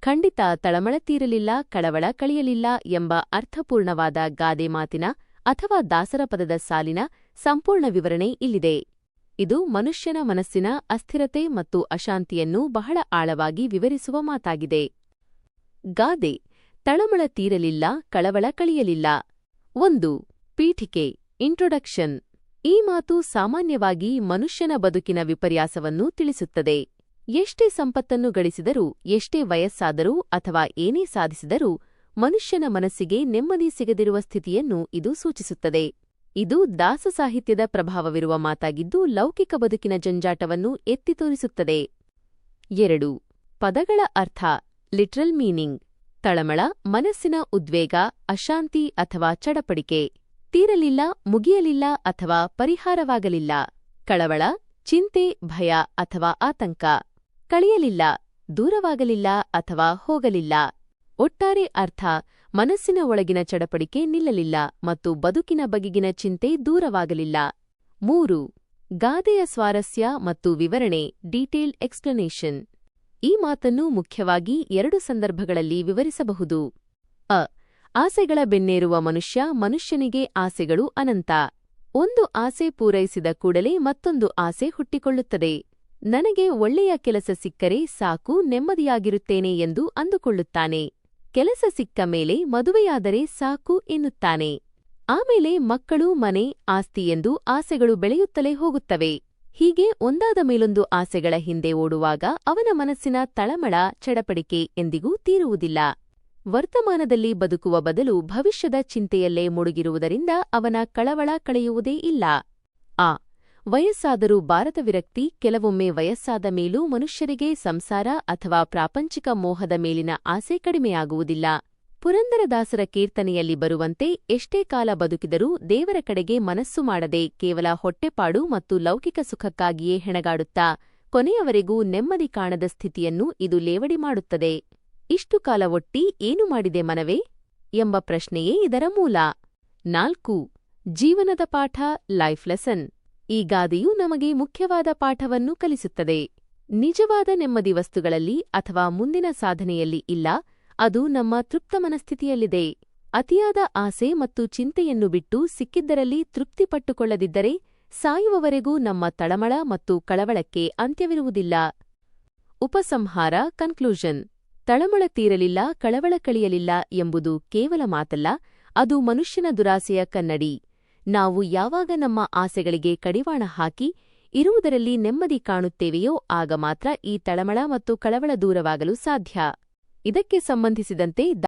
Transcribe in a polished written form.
ಖಂಡಿತ ತಳಮಳ ತೀರಲಿಲ್ಲ, ಕಳವಳ ಕಳೆಯಲಿಲ್ಲ ಎಂಬ ಅರ್ಥಪೂರ್ಣವಾದ ಗಾದೆ ಮಾತಿನ ಅಥವಾ ದಾಸರ ಪದದ ಸಾಲಿನ ಸಂಪೂರ್ಣ ವಿವರಣೆ ಇಲ್ಲಿದೆ. ಇದು ಮನುಷ್ಯನ ಮನಸ್ಸಿನ ಅಸ್ಥಿರತೆ ಮತ್ತು ಅಶಾಂತಿಯನ್ನು ಬಹಳ ಆಳವಾಗಿ ವಿವರಿಸುವ ಮಾತಾಗಿದೆ. ಗಾದೆ ತಳಮಳ ತೀರಲಿಲ್ಲ, ಕಳವಳ ಕಳೆಯಲಿಲ್ಲ. 1. ಪೀಠಿಕೆ ಇಂಟ್ರೊಡಕ್ಷನ್. ಈ ಮಾತು ಸಾಮಾನ್ಯವಾಗಿ ಮನುಷ್ಯನ ಬದುಕಿನ ವಿಪರ್ಯಾಸವನ್ನು ತಿಳಿಸುತ್ತದೆ. ಎಷ್ಟೇ ಸಂಪತ್ತನ್ನು ಗಳಿಸಿದರೂ, ಎಷ್ಟೇ ವಯಸ್ಸಾದರೂ ಅಥವಾ ಏನೇ ಸಾಧಿಸಿದರೂ ಮನುಷ್ಯನ ಮನಸ್ಸಿಗೆ ನೆಮ್ಮದಿ ಸಿಗದಿರುವ ಸ್ಥಿತಿಯನ್ನು ಇದು ಸೂಚಿಸುತ್ತದೆ. ಇದು ದಾಸ ಸಾಹಿತ್ಯದ ಪ್ರಭಾವವಿರುವ ಮಾತಾಗಿದ್ದು ಲೌಕಿಕ ಬದುಕಿನ ಜಂಜಾಟವನ್ನು ಎತ್ತಿ ತೋರಿಸುತ್ತದೆ. 2. ಪದಗಳ ಅರ್ಥ ಲಿಟ್ರಲ್ ಮೀನಿಂಗ್. ತಳಮಳ ಮನಸ್ಸಿನ ಉದ್ವೇಗ, ಅಶಾಂತಿ ಅಥವಾ ಚಡಪಡಿಕೆ. ತೀರಲಿಲ್ಲ, ಮುಗಿಯಲಿಲ್ಲ ಅಥವಾ ಪರಿಹಾರವಾಗಲಿಲ್ಲ. ಕಳವಳ ಚಿಂತೆ, ಭಯ ಅಥವಾ ಆತಂಕ. ಕಳೆಯಲಿಲ್ಲ, ದೂರವಾಗಲಿಲ್ಲ ಅಥವಾ ಹೋಗಲಿಲ್ಲ. ಒಟ್ಟಾರೆ ಅರ್ಥ ಮನಸ್ಸಿನ ಒಳಗಿನ ಚಡಪಡಿಕೆ ನಿಲ್ಲಲಿಲ್ಲ ಮತ್ತು ಬದುಕಿನ ಬಗೆಗಿನ ಚಿಂತೆ ದೂರವಾಗಲಿಲ್ಲ. 3. ಗಾದೆಯ ಸ್ವಾರಸ್ಯ ಮತ್ತು ವಿವರಣೆ ಡೀಟೇಲ್ಡ್ ಎಕ್ಸ್ಪ್ಲನೇಷನ್. ಈ ಮಾತನ್ನು ಮುಖ್ಯವಾಗಿ 2 ಸಂದರ್ಭಗಳಲ್ಲಿ ವಿವರಿಸಬಹುದು. ಆಸೆಗಳ ಬೆನ್ನೇರುವ ಮನುಷ್ಯನಿಗೆ ಆಸೆಗಳು ಅನಂತ. ಒಂದು ಆಸೆ ಪೂರೈಸಿದ ಕೂಡಲೇ ಮತ್ತೊಂದು ಆಸೆ ಹುಟ್ಟಿಕೊಳ್ಳುತ್ತದೆ. ನನಗೆ ಒಳ್ಳೆಯ ಕೆಲಸ ಸಿಕ್ಕರೆ ಸಾಕು, ನೆಮ್ಮದಿಯಾಗಿರುತ್ತೇನೆ ಎಂದು ಅಂದುಕೊಳ್ಳುತ್ತಾನೆ. ಕೆಲಸ ಸಿಕ್ಕ ಮೇಲೆ ಮದುವೆಯಾದರೆ ಸಾಕು ಎನ್ನುತ್ತಾನೆ. ಆಮೇಲೆ ಮಕ್ಕಳು, ಮನೆ, ಆಸ್ತಿ ಎಂದು ಆಸೆಗಳು ಬೆಳೆಯುತ್ತಲೇ ಹೋಗುತ್ತವೆ. ಹೀಗೆ ಒಂದಾದ ಮೇಲೊಂದು ಆಸೆಗಳ ಹಿಂದೆ ಓಡುವಾಗ ಅವನ ಮನಸ್ಸಿನ ತಳಮಳ, ಚಡಪಡಿಕೆ ಎಂದಿಗೂ ತೀರುವುದಿಲ್ಲ. ವರ್ತಮಾನದಲ್ಲಿ ಬದುಕುವ ಬದಲು ಭವಿಷ್ಯದ ಚಿಂತೆಯಲ್ಲೇ ಮುಳುಗಿರುವುದರಿಂದ ಅವನ ಕಳವಳ ಕಳೆಯುವುದೇ ಇಲ್ಲ. ವಯಸ್ಸಾದರೂ ಬಾರದ ವಿರಕ್ತಿ. ಕೆಲವೊಮ್ಮೆ ವಯಸ್ಸಾದ ಮೇಲೂ ಮನುಷ್ಯರಿಗೆ ಸಂಸಾರ ಅಥವಾ ಪ್ರಾಪಂಚಿಕ ಮೋಹದ ಮೇಲಿನ ಆಸೆ ಕಡಿಮೆಯಾಗುವುದಿಲ್ಲ. ಪುರಂದರದಾಸರ ಕೀರ್ತನೆಯಲ್ಲಿ ಬರುವಂತೆ ಎಷ್ಟೇ ಕಾಲ ಬದುಕಿದರೂ ದೇವರ ಕಡೆಗೆ ಮನಸ್ಸು ಮಾಡದೆ ಕೇವಲ ಹೊಟ್ಟೆಪಾಡು ಮತ್ತು ಲೌಕಿಕ ಸುಖಕ್ಕಾಗಿಯೇ ಹೆಣಗಾಡುತ್ತಾ ಕೊನೆಯವರೆಗೂ ನೆಮ್ಮದಿ ಕಾಣದ ಸ್ಥಿತಿಯನ್ನು ಇದು ಲೇವಡಿ ಮಾಡುತ್ತದೆ. ಇಷ್ಟು ಕಾಲ ಒಟ್ಟಿ ಏನು ಮಾಡಿದೆ ಮನವೇ ಎಂಬ ಪ್ರಶ್ನೆಯೇ ಇದರ ಮೂಲ. 4. ಜೀವನದ ಪಾಠ ಲೈಫ್ ಲೆಸನ್. ಈ ಗಾದೆಯು ನಮಗೆ ಮುಖ್ಯವಾದ ಪಾಠವನ್ನು ಕಲಿಸುತ್ತದೆ. ನಿಜವಾದ ನೆಮ್ಮದಿ ವಸ್ತುಗಳಲ್ಲಿ ಅಥವಾ ಮುಂದಿನ ಸಾಧನೆಯಲ್ಲಿ ಇಲ್ಲ, ಅದು ನಮ್ಮ ತೃಪ್ತ ಮನಸ್ಥಿತಿಯಲ್ಲಿದೆ. ಅತಿಯಾದ ಆಸೆ ಮತ್ತು ಚಿಂತೆಯನ್ನು ಬಿಟ್ಟು ಸಿಕ್ಕಿದ್ದರಲ್ಲಿ ತೃಪ್ತಿಪಟ್ಟುಕೊಳ್ಳದಿದ್ದರೆ ಸಾಯುವವರೆಗೂ ನಮ್ಮ ತಳಮಳ ಮತ್ತು ಕಳವಳಕ್ಕೆ ಅಂತ್ಯವಿರುವುದಿಲ್ಲ. ಉಪಸಂಹಾರ ಕನ್ಕ್ಲೂಷನ್. ತಳಮಳ ತೀರಲಿಲ್ಲ, ಕಳವಳ ಕಳೆಯಲಿಲ್ಲ ಎಂಬುದು ಕೇವಲ ಮಾತಲ್ಲ, ಅದು ಮನುಷ್ಯನ ದುರಾಸೆಯ ಕನ್ನಡಿ. ನಾವು ಯಾವಾಗ ನಮ್ಮ ಆಸೆಗಳಿಗೆ ಕಡಿವಾಣ ಹಾಕಿ ಇರುವುದರಲ್ಲಿ ನೆಮ್ಮದಿ ಕಾಣುತ್ತೇವೆಯೋ ಆಗ ಮಾತ್ರ ಈ ತಳಮಳ ಮತ್ತು ಕಳವಳ ದೂರವಾಗಲು ಸಾಧ್ಯ. ಇದಕ್ಕೆ ಸಂಬಂಧಿಸಿದಂತೆ